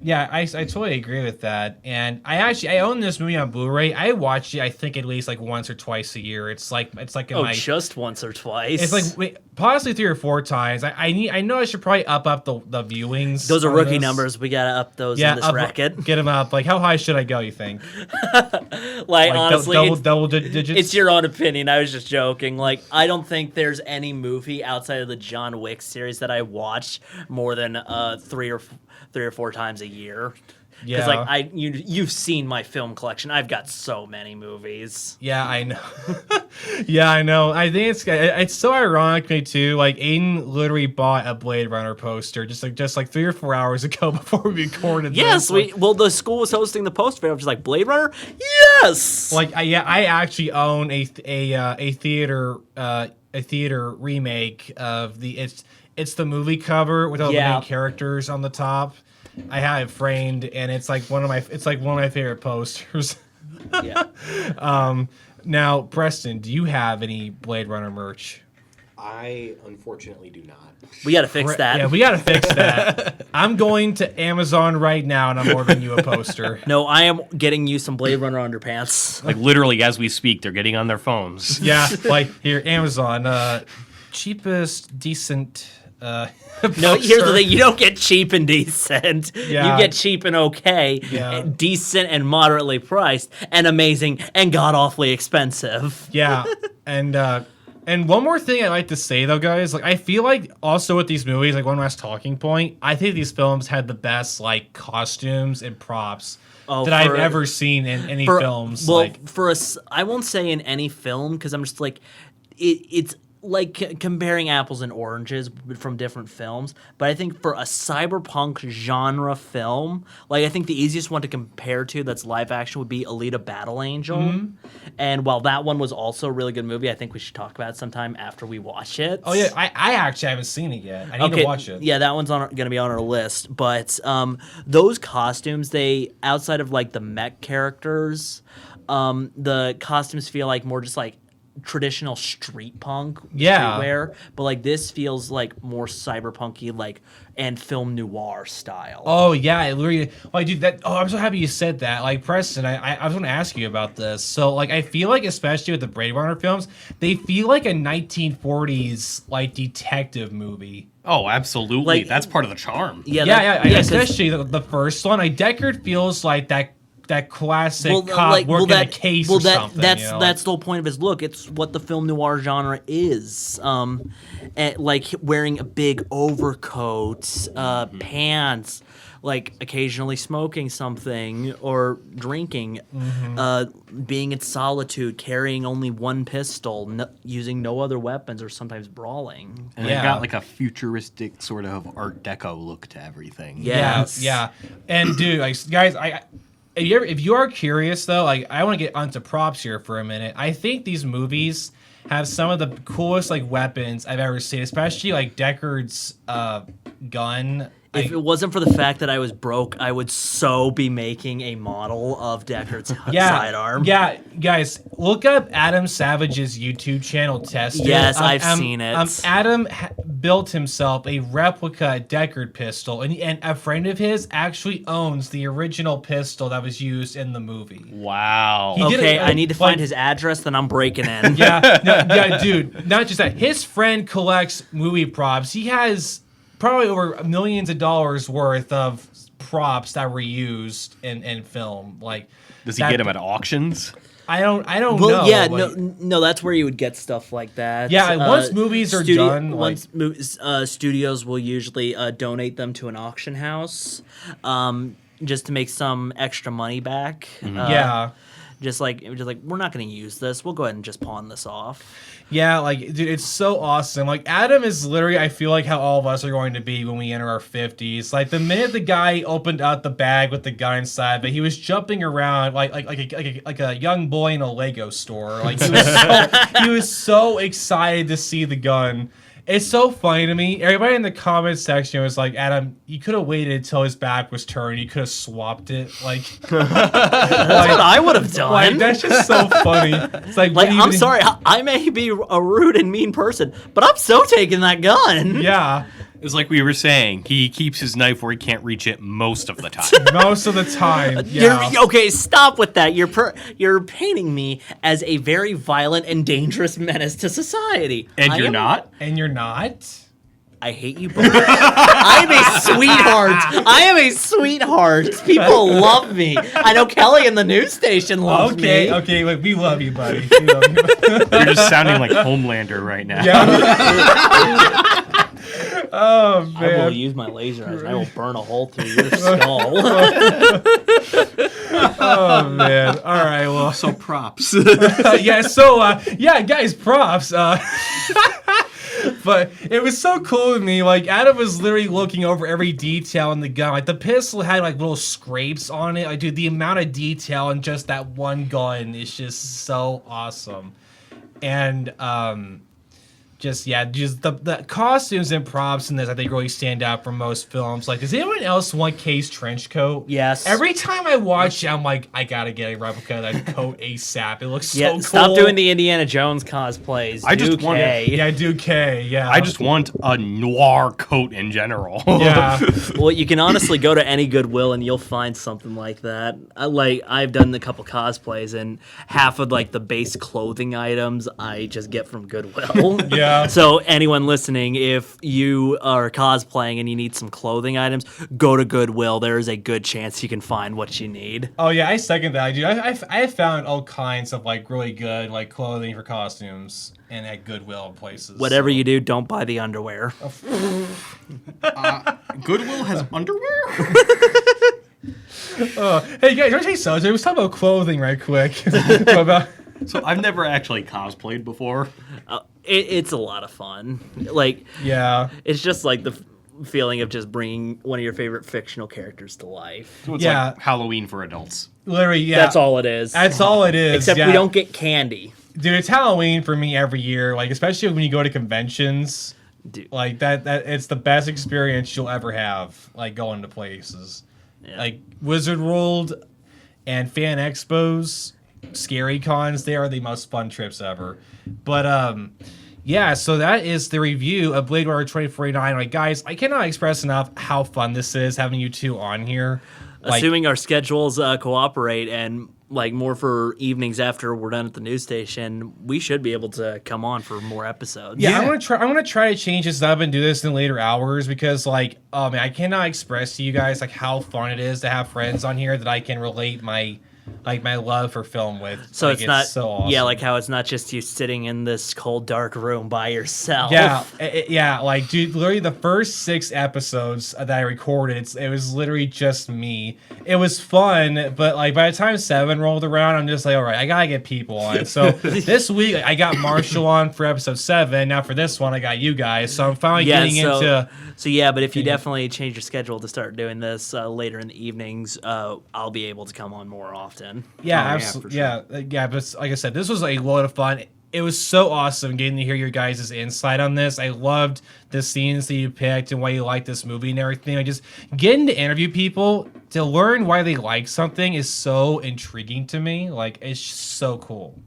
Yeah, I totally agree with that. And I own this movie on Blu-ray. I watch it, I think, at least like once or twice a year. It's like just once or twice. It's like possibly 3 or 4 times. I know I should probably up the viewings. Those are rookie numbers. We gotta up those in this bracket. Get them up. Like, how high should I go? You think? like honestly, double digits. It's your own opinion. I was just joking. Like, I don't think there's any movie outside of the John Wick series that I watch more than 3 or 4 times a year. Yeah, because like you've seen my film collection. I've got so many movies. Yeah, I know. Yeah, I know. I think it's so ironic to me too. Like Aiden literally bought a Blade Runner poster just like 3 or 4 hours ago before we recorded. Yes, this. the school was hosting the poster fair. I was just like, Blade Runner. Yes. Like I actually own a theater remake of it's the movie cover with all the main characters on the top. I have it framed, and it's like one of my favorite posters. Yeah. Now, Preston, do you have any Blade Runner merch? I unfortunately do not. We got to fix that. Yeah, we got to fix that. I'm going to Amazon right now, and I'm ordering you a poster. No, I am getting you some Blade Runner underpants. Like literally, as we speak, they're getting on their phones. Yeah, like here, Amazon, cheapest, decent. No, here's the thing: you don't get cheap and decent. Yeah. You get cheap and okay, and decent and moderately priced, and amazing and god awfully expensive. Yeah, and one more thing I'd like to say though, guys, like I feel like also with these movies, like one last talking point, I think these films had the best like costumes and props that I've ever seen in any films. Well, I won't say in any film because I'm just like it's. Like comparing apples and oranges from different films, but I think for a cyberpunk genre film, like I think the easiest one to compare to that's live action would be Alita Battle Angel. Mm-hmm. And while that one was also a really good movie, I think we should talk about it sometime after we watch it. Oh yeah, I actually haven't seen it yet. I need to watch it. Yeah, that one's going to be on our list. But those costumes, they outside of like the mech characters, the costumes feel like more just like traditional street punk streetwear, but like this feels like more cyberpunky, like and film noir style. Oh yeah, I literally. Like, dude, I'm so happy you said that. Like, Preston, I was going to ask you about this. So like, I feel like especially with the Blade Runner films, they feel like a 1940s like detective movie. Oh, absolutely. Like, that's part of the charm. Yeah. Especially the first one. Like Deckard feels like that that classic cop working a case or something. That's the whole point of his look. It's what the film noir genre is. Like wearing a big overcoat, pants, like occasionally smoking something or drinking, being in solitude, carrying only one pistol, using no other weapons, or sometimes brawling. And it got like a futuristic sort of Art Deco look to everything. Yes. Yeah. And dude, like, guys, if you are curious though, like, I want to get onto props here for a minute. I think these movies have some of the coolest like weapons I've ever seen, especially like Deckard's gun. If it wasn't for the fact that I was broke, I would so be making a model of Deckard's sidearm. Yeah, guys, look up Adam Savage's YouTube channel, Test It. Yes, I've seen it. Adam built himself a replica Deckard pistol, and a friend of his actually owns the original pistol that was used in the movie. Wow. Okay, I need to find his address, then I'm breaking in. Yeah, dude. Not just that. His friend collects movie props. He has probably over millions of dollars worth of props that were used in film. Like, does he get them at auctions? I don't know. Yeah, like, no, that's where you would get stuff like that. Yeah, once movies are done, studios will usually donate them to an auction house, just to make some extra money back. Just like we're not going to use this. We'll go ahead and just pawn this off. Yeah, like, dude, it's so awesome. Like, Adam is literally, I feel like, how all of us are going to be when we enter our 50s. Like, the minute the guy opened out the bag with the gun inside, but he was jumping around like a young boy in a Lego store. Like, he was so excited to see the gun. It's so funny to me. Everybody in the comments section was like, Adam, you could have waited until his back was turned. You could have swapped it. Like, that's what I would have done. Like, that's just so funny. It's like I'm sorry, I may be a rude and mean person, but I'm so taking that gun. Yeah. It's like we were saying, he keeps his knife where he can't reach it most of the time. Most of the time, yeah. Okay, stop with that. You're painting me as a very violent and dangerous menace to society. And you're not? And you're not? I hate you both. I am a sweetheart. I am a sweetheart. People love me. I know Kelly in the news station loves me. Okay, like, we love you, buddy. We love you. You're just sounding like Homelander right now. Yeah. Oh, man. I will use my laser eyes and I will burn a hole through your skull. Oh, man. All right, well. So props. Guys, props. But it was so cool to me. Like, Adam was literally looking over every detail in the gun. Like, the pistol had, like, little scrapes on it. Like, dude, the amount of detail in just that one gun is just so awesome. And, just the costumes and props in this, I think, really stand out from most films. Like, does anyone else want Kay's trench coat? Yes. Every time I watch it, I'm like, I gotta get a replica of that coat ASAP. It looks so cool. Stop doing the Indiana Jones cosplays. I just want do Kay. Yeah. I just want a noir coat in general. Yeah. Well, you can honestly go to any Goodwill and you'll find something like that. I've done a couple cosplays, and half of like the base clothing items I just get from Goodwill. Yeah. So anyone listening, if you are cosplaying and you need some clothing items, go to Goodwill. There is a good chance you can find what you need. Oh yeah, I second that, dude. I found all kinds of like really good like clothing for costumes and at Goodwill places. Whatever you do, don't buy the underwear. Goodwill has underwear? Hey guys, let me tell you something. Let's talk about clothing right quick. So I've never actually cosplayed before. It's a lot of fun. Like, yeah, it's just like the feeling of just bringing one of your favorite fictional characters to life. So it's like Halloween for adults. Literally, yeah. That's all it is. That's all it is. Except we don't get candy. Dude, it's Halloween for me every year. Like, especially when you go to conventions. Dude. Like that it's the best experience you'll ever have. Like going to places, like Wizard World and fan expos. Scary cons, they are the most fun trips ever. But so that is the review of Blade Runner 2049. Like, guys, I cannot express enough how fun this is having you two on here. Assuming our schedules cooperate and like more for evenings after we're done at the news station, we should be able to come on for more episodes. Yeah, I'm gonna try to change this up and do this in later hours because, like, oh man, I cannot express to you guys like how fun it is to have friends on here that I can relate my love for film with. So like, it's not, so awesome. yeah, like how it's not just you sitting in this cold, dark room by yourself. Yeah, yeah, like, dude, literally the first 6 episodes that I recorded, it was literally just me. It was fun, but like by the time 7 rolled around, I'm just like, all right, I gotta get people on. So this week I got Marshall on for episode 7. Now for this one, I got you guys. So I'm finally getting into. So yeah, but if you definitely change your schedule to start doing this later in the evenings, I'll be able to come on more often. Yeah, Oh, yeah, absolutely. for sure. Yeah, but like I said, this was a load of fun. It was so awesome getting to hear your guys' insight on this. I loved the scenes that you picked and why you liked this movie and everything. Like, just getting to interview people to learn why they like something is so intriguing to me. Like, it's just so cool.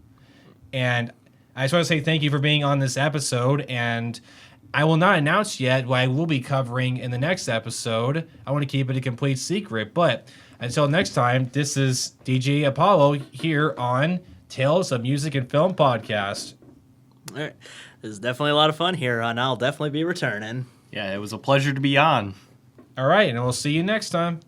And I just want to say thank you for being on this episode. And I will not announce yet what I will be covering in the next episode. I want to keep it a complete secret. But until next time, this is DJ Apollo here on Tales of Music and Film Podcast. All right. This is definitely a lot of fun here, and I'll definitely be returning. Yeah, it was a pleasure to be on. All right, and we'll see you next time.